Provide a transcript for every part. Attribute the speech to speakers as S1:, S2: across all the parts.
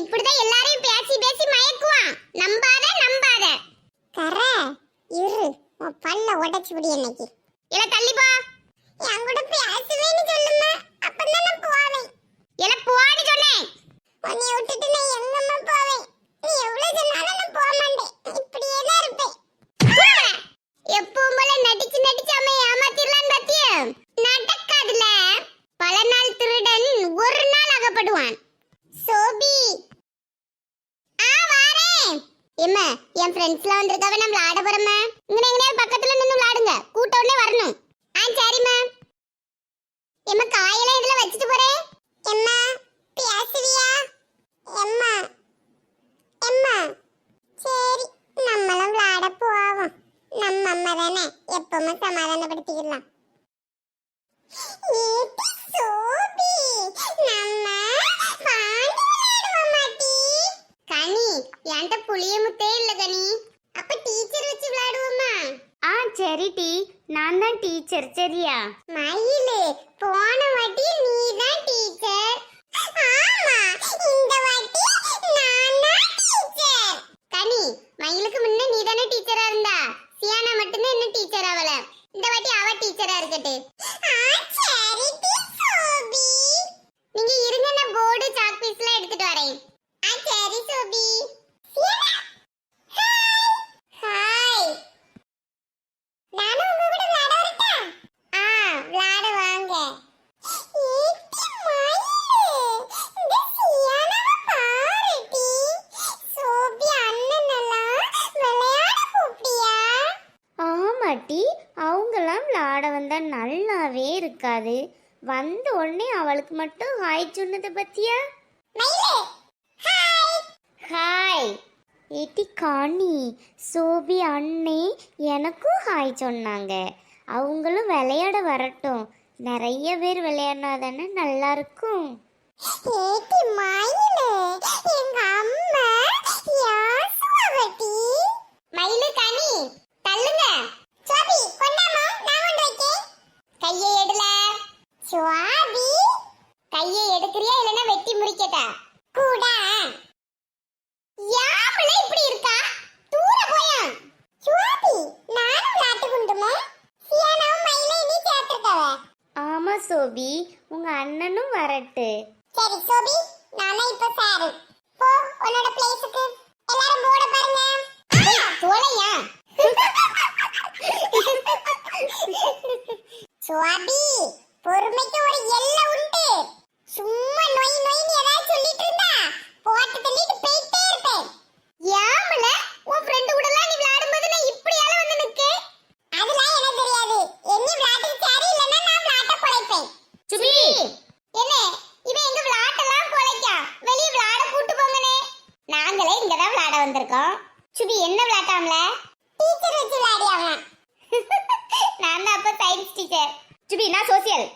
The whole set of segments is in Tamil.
S1: இப்படிதான் எல்லாரையும் பேசி பேசி மயக்குவான். நம்பாத நம்பாத. கர இரு, உன் பல்ல உடைச்சு விடு இன்னைக்கு. இல்ல தள்ளி போ. என் கூட பேசுவேன்னு சொல்லுமா, அப்பதான் நான் போவேன். இல்ல போன்னு சொன்னேன். உன்னை விட்டுட்டு நான் எங்கம்மா போவேன்? நீ எவ்வளவு சொன்னாலும் நான் போக மாட்டேன். இப்படியே தான் இருப்பேன். எப்பவும் போல நடிச்சு நடிச்சு அம்மா ஏமாத்திரலான்னு பாத்தியா? நடக்காதுல. பல நாள் திருடன் ஒரு நாள் அகப்படுவான். சோபி வாரேன். எம்மா, என் ஃப்ரெண்ட்ஸ்லாம் வந்திருக்காவ, நம்ம விளையாட போறோம்மா. இங்க எங்கனையாவது பக்கத்துல நின்னு விளையாடுங்க. கூட்ட உடனே வரணும். சரிம்மா. எம்மா, காயெல்லாம் இதுல வச்சுட்டு போறேன். எம்மா பேசுவியா? எம்மா எம்மா சரி, நம்மளும் விளையாட போவோம். நம்ம அம்மா தானே, எப்பவுமே சமாதானப்படுத்திக்கலாம். சோபி, நம்ம கனி, என்கிட்ட புளிய முட்டே இல்ல கனி. அப்ப டீச்சர் வச்சு விளையாடுவோமா? சரி டி, நான் தான் டீச்சர். சரியா? மயிலு, போன வாட்டி நீ தான் டீச்சர். ஆமா, இந்த வாட்டி நான் தான் டீச்சர். கனி, மயிலுக்கு முன்ன நீ தானே டீச்சரா இருந்தா. சியானா மட்டும்தான் என்ன டீச்சர் ஆவல. இந்த வாட்டி அவ டீச்சரா இருக்கட்டு. சரி டி சோபி. நீங்க இருங்க, நான் போர்டு சாக் பீஸ்லாம் எடுத்துட்டு வரேன். சரி சோபி. ஹாய். நானும் உங்க கூட விளையாட வரட்டா? விளையாட வாங்க. ஏத்தி மயிலு, இந்த சியானாவை பாருடி. சோபி அண்ணனெல்லாம் விளையாட கூப்பிட்டியா?
S2: ஆமாட்டி, அவங்கெல்லாம் விளையாட வந்தா நல்லாவே இருக்காது. வந்த உடனே அவளுக்கு மட்டும் ஹாய் சொன்னது பத்தியா?
S1: மயிலு
S2: ஹாய். ஏட்டி காணி, சோபி அண்ணே எனக்கும் ஹாய் சொன்னாங்க. அவங்களும் விளையாட வரட்டும். நிறைய பேர் விளையாடினா தானே நல்லா இருக்கும்.
S1: ஏத்தி மயிலு, எங்க அம்மா யாசுவடி. மயிலு கனி தள்ளுங்க. சோபி கொண்டாமா, நான் கொண்டு வைக்கேன். கையை எடுல. சோபி, கையை எடுக்கறியா இல்லனா வெட்டி முறிக்கட்டா? கூடா. யாமல இப்படி இருக்கா? தூர போயா. சோபி, நானும் விளையாட்டு குண்டுமா? சியானாவும் மயிலை நீ சேர்த்துக்கவ.
S2: ஆமா சோபி, உங்க அண்ணனும் வரட்டு.
S1: சரி சோபி, நானே இப்ப சாரு. போ உன்னோட பிளேஸ்க்கு. எல்லாரும் போட பாருங்க. தோலையா? சோபி, பொறுமைக்கு ஒரு எல்லை உண்டு. சும்மா நொய் நொய்னு ஏதாவது சொல்லிட்டு இருந்தா போட்டு தள்ளிட்டு போயிட்டே இருப்பேன். யாமல, உன் ஃப்ரெண்ட் கூடலாம் நீ விளையாடும்போது நான் இப்படியால வந்து நிக்க. அதெல்லாம் எனக்கு தெரியாது. என்ன விளையாட்டுக்கு சரி இல்லனா நான் விளையாட்ட பொழைப்பேன்.
S2: சுபி,
S1: என்ன இவன் எங்க விளையாட்டலாம் பொழைக்கா? வெளிய விளையாட கூட்டி போங்கனே. நாங்களே இங்க தான் விளையாட வந்திருக்கோம். சுபி, என்ன விளையாட்டாம்ல? டீச்சர் வச்சு விளையாடியாமா. நான் தான் அப்ப சயின்ஸ் டீச்சர்.
S2: சுபி நான் சோசியல்.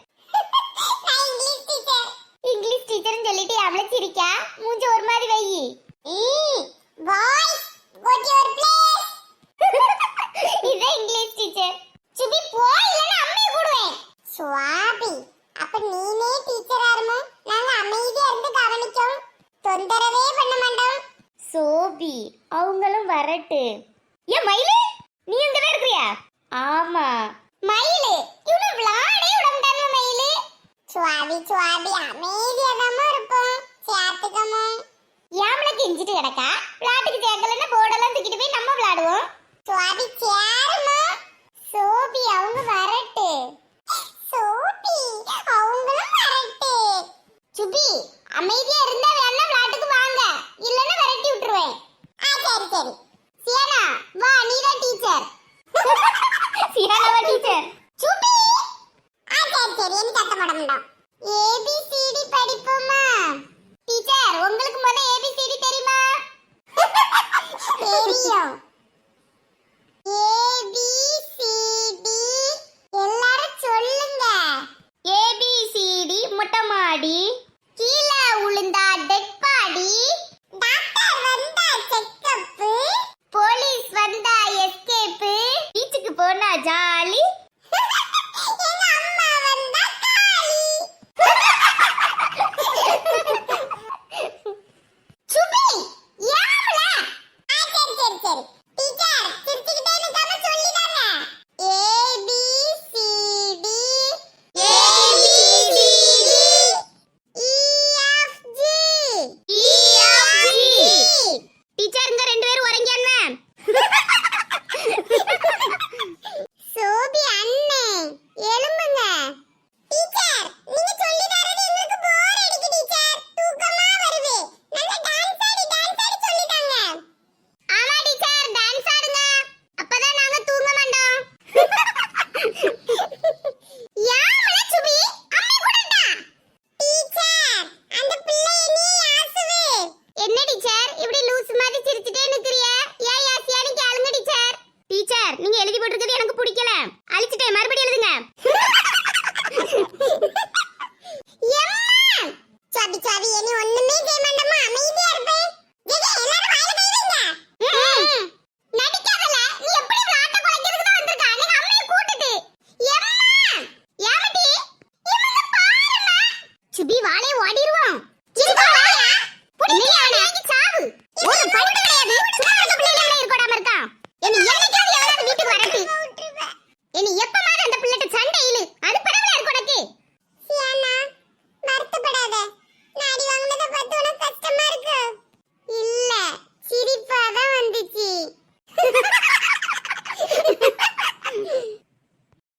S1: நான் இங்கிலீஷ் டீச்சர்.
S2: இங்கிலீஷ் டீச்சர்னு சொல்லிட்டு அவளை சிரிக்கா? மூஞ்ச ஒரு மாதிரி வை.
S1: Boys go to your place.
S2: இதான் இங்கிலீஷ் டீச்சர்.
S1: சுபி போ, இல்லனா அம்மையை கூடுவேன். சுவாபி, அப்ப நீனே டீச்சரா இருமா? நாங்க அமைதியா இருந்து கவனிச்சோம். தொந்தரவே பண்ண மாட்டோம்.
S2: சோபி, அவங்களும் வரட்டு. ஏன் மயிலு, நீ இங்க தான் இருக்கிறியா? ஆமா.
S1: மயிலு, இவனு விளையாடே விடமாட்டானே மயிலு. சுவாபி அமைதியா தான் இருப்போம். சேர்த்துக்கமா.
S2: யாமல கெஞ்சிட்டு கிடக்கா? விளையாட்டுக்கு தேக்கலன்னா போர்டெல்லாம் தூக்கிட்டு போய் நம்ம விளையாடுவோம்.
S1: சுவாபி சேருமா? சோபி அவங்க வரட்டு. சோபி அவங்களும் வரட்டு. சுபி, அமைதியா இருந்தா வேணா விளையாட்டுக்கு வாங்க, இல்லன்னா விரட்டி விட்டுருவேன். சரி சரி. சியானா வா, நீ தான் டீச்சர்.
S2: சியானாவா டீச்சர்?
S1: சுபி சரி சரி, எனக்கு கத்த போட மாட்டோம். ஏபிசிடி படிப்போமா? டீச்சர், உங்களுக்கு முத ஏபிசிடி தெரியுமா? தெரியும். ஏபிசிடி எல்லாரும் சொல்லுங்க.
S2: ஏபிசிடி மொட்டை மாடி,
S1: கீழே உளுந்தா டெட் பாடி, டாக்டர் வந்தா செக்கப்,
S2: போலீஸ் வந்தா எஸ்கேப், பீச்சுக்கு போனா ஜாலி,
S1: எங்க அம்மா வந்தா காலி. பிச்சாவி நீ ஒண்ணுமே செய்ய மாட்டமா அமைதியா இருப்பேன் ஜெகே எல்லாரும் வாயில கை வைங்க நடிக்காதல நீ எப்படி விளையாட்ட குலைக்கிறதுக்கு தான் வந்திருக்க நீ அம்மையை கூட்டிட்டு எம்மா யாமடி இவங்க பாருமா சுபி வாளே ஓடிடுவோம்